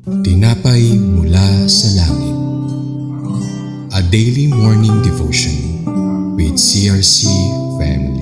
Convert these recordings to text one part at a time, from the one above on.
Tinapay mula sa langit. A daily morning devotion with CRC family.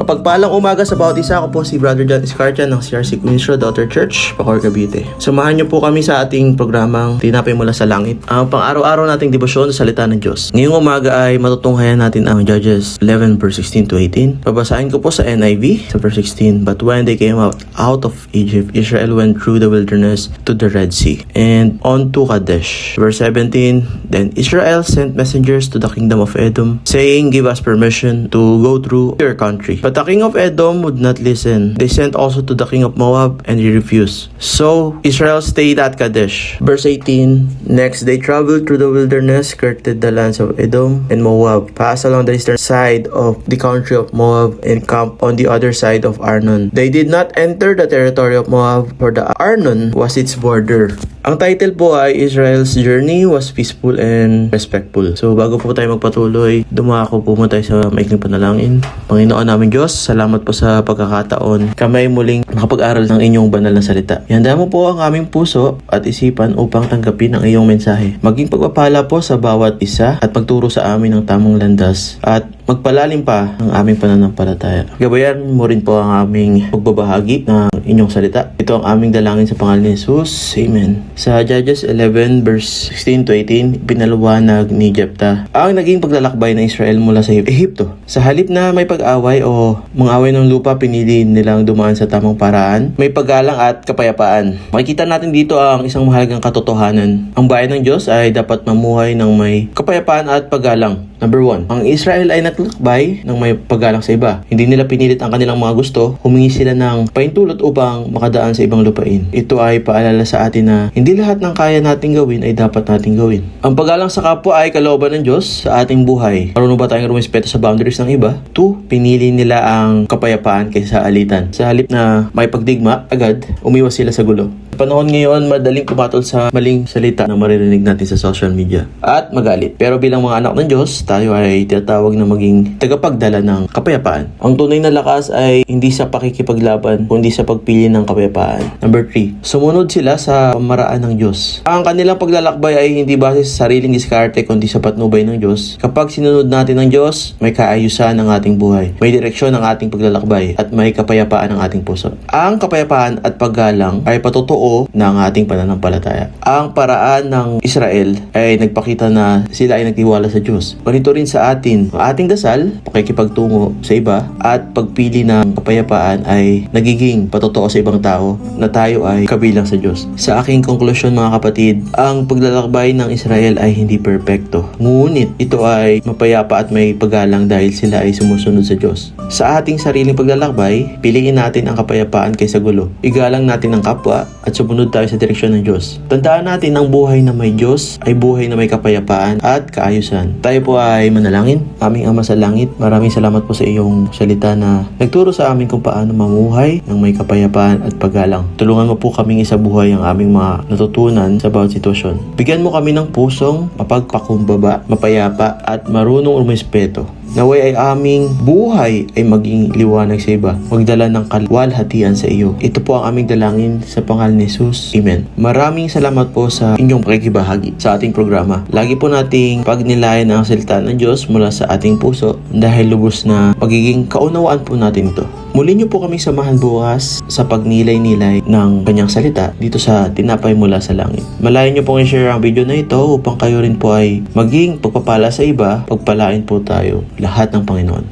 Pagpalang umaga sa bawat isa, ako po si Brother John Iscartian ng CRC Queens Road Daughter Church, Bacoor, Cavite. Samahan niyo po kami sa ating programang Tinapay Mula sa Langit. Ang pang-araw-araw nating debosyon sa salita ng Diyos. Ngayong umaga ay matutunghayan natin ang Judges 11 verse 16 to 18. Babasahin ko po sa NIV sa verse 16. But when they came out of Egypt, Israel went through the wilderness to the Red Sea and on to Kadesh. Verse 17. Then Israel sent messengers to the kingdom of Edom, saying, give us permission to go through your country. But the king of Edom would not listen. They sent also to the king of Moab, and he refused. So Israel stayed at Kadesh. Verse 18. Next they traveled through the wilderness, skirted the lands of Edom and Moab, passed along the eastern side of the country of Moab, and camped on the other side of Arnon. They did not enter the territory of Moab, for the Arnon was its border. Ang title po ay Israel's Journey was Peaceful and Respectful. So bago po tayo magpatuloy, dumako po muna tayo sa maikling panalangin. Panginoon namin Diyos, salamat po sa pagkakataon kami muling makapag-aral ng inyong banal na salita. Ihanda mo po ang aming puso at isipan upang tanggapin ang iyong mensahe. Maging pagpapala po sa bawat isa at magturo sa amin ng tamang landas at magpalalim pa ang aming pananampalataya. Gabayan mo rin po ang aming pagbabahagi ng inyong salita. Ito ang aming dalangin sa pangalan ni Jesus. Amen. Sa Judges 11 verse 16 to 18, pinaliwanag ni Jephthah ang naging paglalakbay ng Israel mula sa Ehipto. Sa halip na may pag-away o mga away ng lupa, pinili nilang dumaan sa tamang paraan, may paggalang at kapayapaan. Makikita natin dito ang isang mahalagang katotohanan. Ang bayan ng Diyos ay dapat mamuhay ng may kapayapaan at paggalang. Number 1, ang Israel ay naglakbay ng may paggalang sa iba. Hindi nila pinilit ang kanilang mga gusto, humingi sila ng paintulot upang makadaan sa ibang lupain. Ito ay paalala sa atin na hindi lahat ng kaya nating gawin ay dapat nating gawin. Ang paggalang sa kapwa ay kalooban ng Diyos sa ating buhay. Marunong ba tayong rumispeto sa boundaries ng iba? 2, pinili nila ang kapayapaan kaysa alitan. Sa halip na may pagdigma, agad umiwas sila sa gulo. Panahon ngayon, madaling pumatol sa maling salita na maririnig natin sa social media at magalit. Pero bilang mga anak ng Diyos, tayo ay tinatawag na maging tagapagdala ng kapayapaan. Ang tunay na lakas ay hindi sa pakikipaglaban, kundi sa pagpili ng kapayapaan. Number 3, sumunod sila sa pamaraan ng Diyos. Ang kanilang paglalakbay ay hindi base sa sariling diskarte, kundi sa patnubay ng Diyos. Kapag sinunod natin ng Diyos, may kaayusan ng ating buhay, may direksyon ng ating paglalakbay, at may kapayapaan ng ating puso. Ang kapayapaan at paggalang ay patotoo ng ating pananampalataya. Ang paraan ng Israel ay nagpakita na sila ay nagtiwala sa Diyos. Ganito rin sa atin. Ang ating dasal, pakikipagtungo sa iba, at pagpili ng kapayapaan ay nagiging patotoo sa ibang tao na tayo ay kabilang sa Diyos. Sa aking konklusyon mga kapatid, ang paglalakbay ng Israel ay hindi perpekto. Ngunit ito ay mapayapa at may paggalang dahil sila ay sumusunod sa Diyos. Sa ating sariling paglalakbay, piliin natin ang kapayapaan kaysa gulo. Igalang natin ang kapwa at sumunod tayo sa direksyon ng Diyos. Tandaan natin ang buhay na may Diyos ay buhay na may kapayapaan at kaayusan. Tayo po ay manalangin. Aming Ama sa Langit, maraming salamat po sa iyong salita na nagturo sa amin kung paano mamuhay ng may kapayapaan at paggalang. Tulungan mo po kaming isabuhay ang aming mga natutunan sa bawat sitwasyon. Bigyan mo kami ng pusong mapagpakumbaba, mapayapa at marunong rumispeto. Naway ay aming buhay ay maging liwanag sa iba, magdala ng kalwalhatian sa iyo. Ito po ang aming dalangin sa pangalan ni Jesus. Amen. Maraming salamat po sa inyong pakikibahagi sa ating programa. Lagi po nating pagnilayan ang salita ng Diyos mula sa ating puso dahil lubos na magiging kaunawaan po natin ito. Muli niyo po kaming samahan bukas sa pagnilay-nilay ng kanyang salita dito sa Tinapay Mula sa Langit. Malayan niyo pong i-share ang video na ito upang kayo rin po ay maging pagpapala sa iba, pagpalain po tayo lahat ng Panginoon.